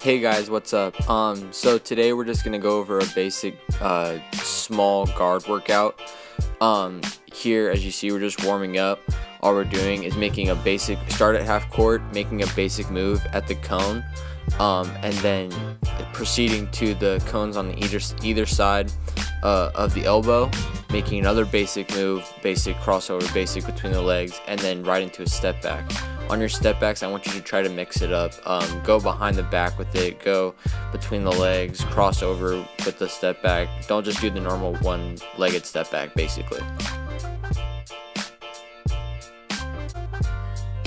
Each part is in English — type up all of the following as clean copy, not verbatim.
Hey guys, what's up? So today we're just gonna go over a basic small guard workout. Here, as you see, we're just warming up. All we're doing is making a basic start at half court, making a basic move at the cone, and then proceeding to the cones on either side of the elbow, making another basic move, basic crossover, basic between the legs, and then right into a step back. On your step backs, I want you to try to mix it up. Go behind the back with it, go between the legs, crossover with the step back. Don't just do the normal one-legged step back, basically.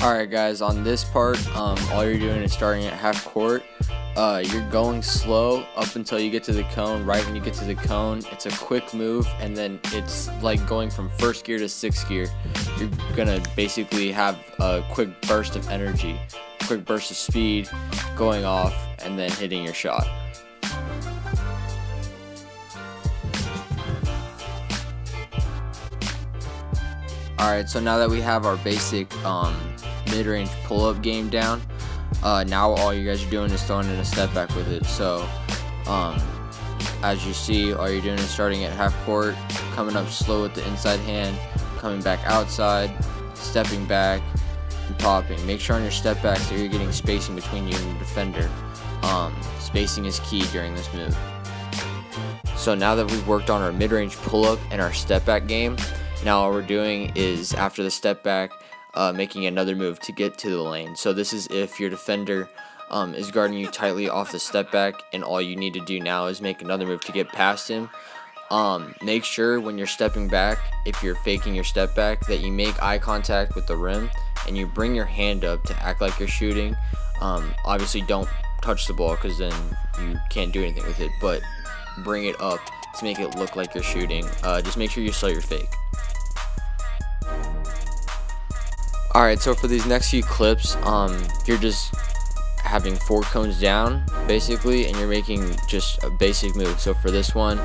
Alright guys, on this part, all you're doing is starting at half court. You're going slow up until you get to the cone. Right when you get to the cone, it's a quick move, and then it's like going from first gear to sixth gear. You're gonna basically have a quick burst of energy, quick burst of speed going off, and then hitting your shot. Alright, so now that we have our basic mid-range pull-up game down, now all you guys are doing is throwing in a step back with it. So as you see, all you're doing is starting at half court, coming up slow with the inside hand, coming back outside, stepping back, and popping. Make sure on your step backs that you're getting spacing between you and the defender. Spacing is key during this move. So now that we've worked on our mid-range pull-up and our step back game, now all we're doing is, after the step back, making another move to get to the lane. So this is if your defender is guarding you tightly off the step back, and all you need to do now is make another move to get past him. Make sure when you're stepping back, if you're faking your step back, that you make eye contact with the rim and you bring your hand up to act like you're shooting. Obviously don't touch the ball because then you can't do anything with it, but bring it up to make it look like you're shooting. Just make sure you sell your fake. Alright, so for these next few clips, you're just having 4 cones down, basically, and you're making just a basic move. So for this one,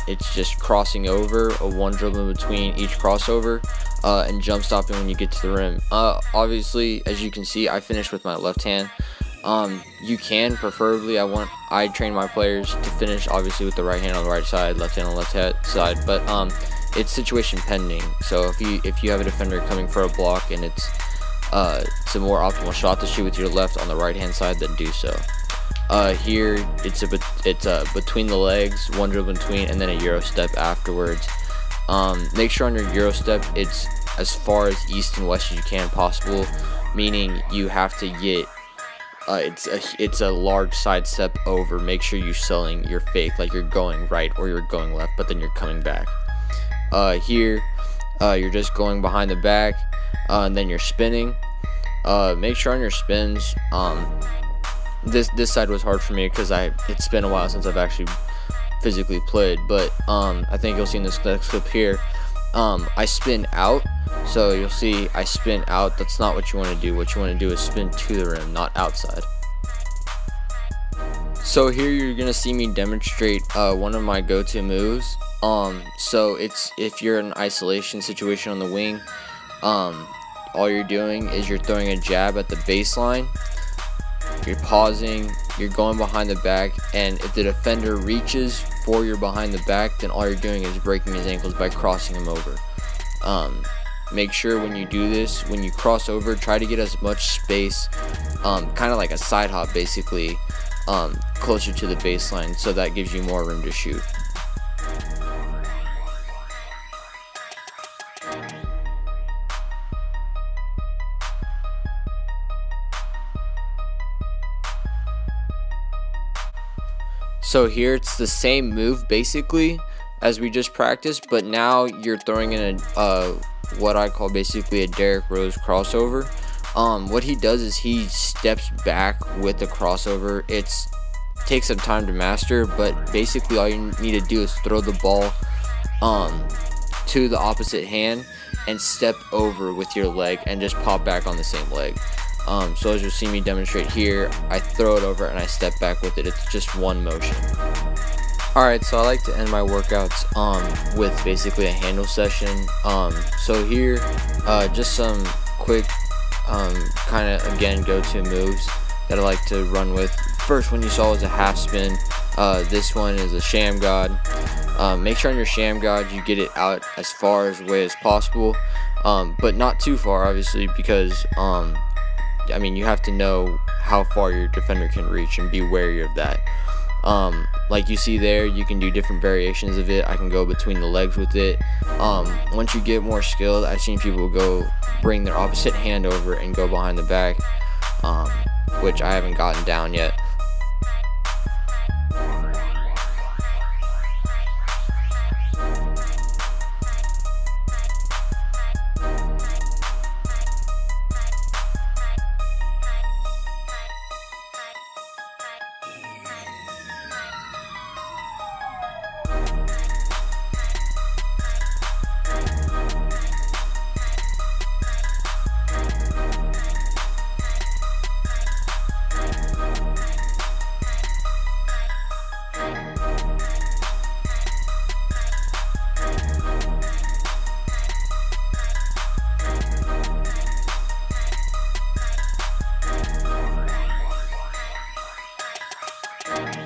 it's just crossing over, a one dribble in between each crossover, and jump stopping when you get to the rim. Obviously, as you can see, I finished with my left hand. You can, preferably, I train my players to finish, obviously, with the right hand on the right side, left hand on the left side, but it's situation pending. So if you have a defender coming for a block and it's a more optimal shot to shoot with your left on the right hand side, then do so. Here it's between the legs, one dribble between, and then a Euro step afterwards. Make sure on your Euro step it's as far as east and west as you can possible, meaning you have to get it's a large side step over. Make sure you're selling your fake, like you're going right or you're going left, but then you're coming back. Here you're just going behind the back, and then you're spinning. Make sure on your spins, this side was hard for me because it's been a while since I've actually physically played, but I think you'll see in this next clip here, I spin out. So you'll see I spin out. That's not what you want to do. What you want to do is spin to the rim, not outside. So here you're gonna see me demonstrate one of my go-to moves. So it's if you're in an isolation situation on the wing, all you're doing is you're throwing a jab at the baseline, you're pausing, you're going behind the back, and if the defender reaches for your behind the back, then all you're doing is breaking his ankles by crossing him over. Make sure when you do this, when you cross over, try to get as much space, kind of like a side hop basically, closer to the baseline, so that gives you more room to shoot. So here it's the same move basically as we just practiced, but now you're throwing in a what I call basically a Derrick Rose crossover. What he does is he steps back with the crossover. It takes some time to master, but basically all you need to do is throw the ball to the opposite hand and step over with your leg and just pop back on the same leg. So as you'll see me demonstrate here, I throw it over and I step back with it. It's just one motion. Alright, so I like to end my workouts with basically a handle session. So here, just some quick kind of, again, go-to moves. that I like to run with. First one you saw was a half spin. This one is a sham god. Make sure on your sham god you get it out as far away as possible, but not too far, obviously, because I mean, you have to know how far your defender can reach and be wary of that. Like you see there, you can do different variations of it. I can go between the legs with it. Once you get more skilled, I've seen people bring their opposite hand over and go behind the back, which I haven't gotten down yet.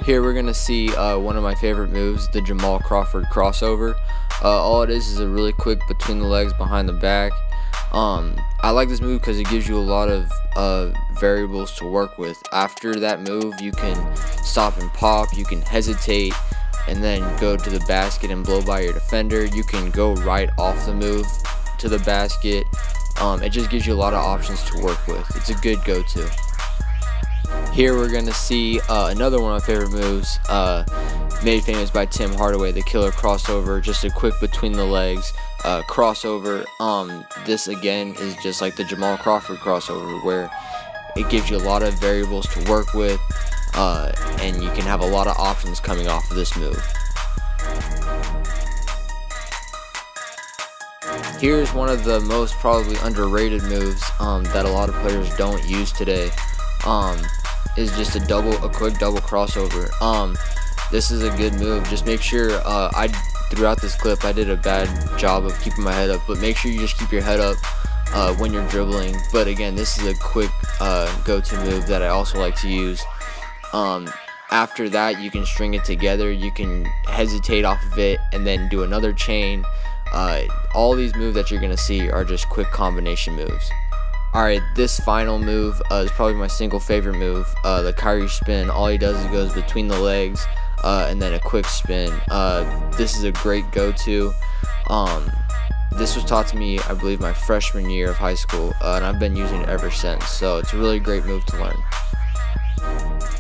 Here we're going to see one of my favorite moves, the Jamal Crawford crossover. All it is a really quick between the legs behind the back. I like this move because it gives you a lot of variables to work with. After that move, you can stop and pop, you can hesitate, and then go to the basket and blow by your defender. You can go right off the move to the basket. It just gives you a lot of options to work with. It's a good go-to. Here we're going to see another one of my favorite moves, made famous by Tim Hardaway, the killer crossover. Just a quick between the legs crossover. This again is just like the Jamal Crawford crossover, where it gives you a lot of variables to work with, and you can have a lot of options coming off of this move. Here's one of the most probably underrated moves that a lot of players don't use today. Is just a quick double crossover. This is a good move. Just make sure, throughout this clip I did a bad job of keeping my head up, but make sure you just keep your head up when you're dribbling. But again, this is a quick go-to move that I also like to use. After that, you can string it together, you can hesitate off of it and then do another chain. All these moves that you're going to see are just quick combination moves. Alright, this final move is probably my single favorite move, the Kyrie spin. All he does is goes between the legs and then a quick spin. This is a great go-to. This was taught to me, I believe, my freshman year of high school, and I've been using it ever since. So it's a really great move to learn.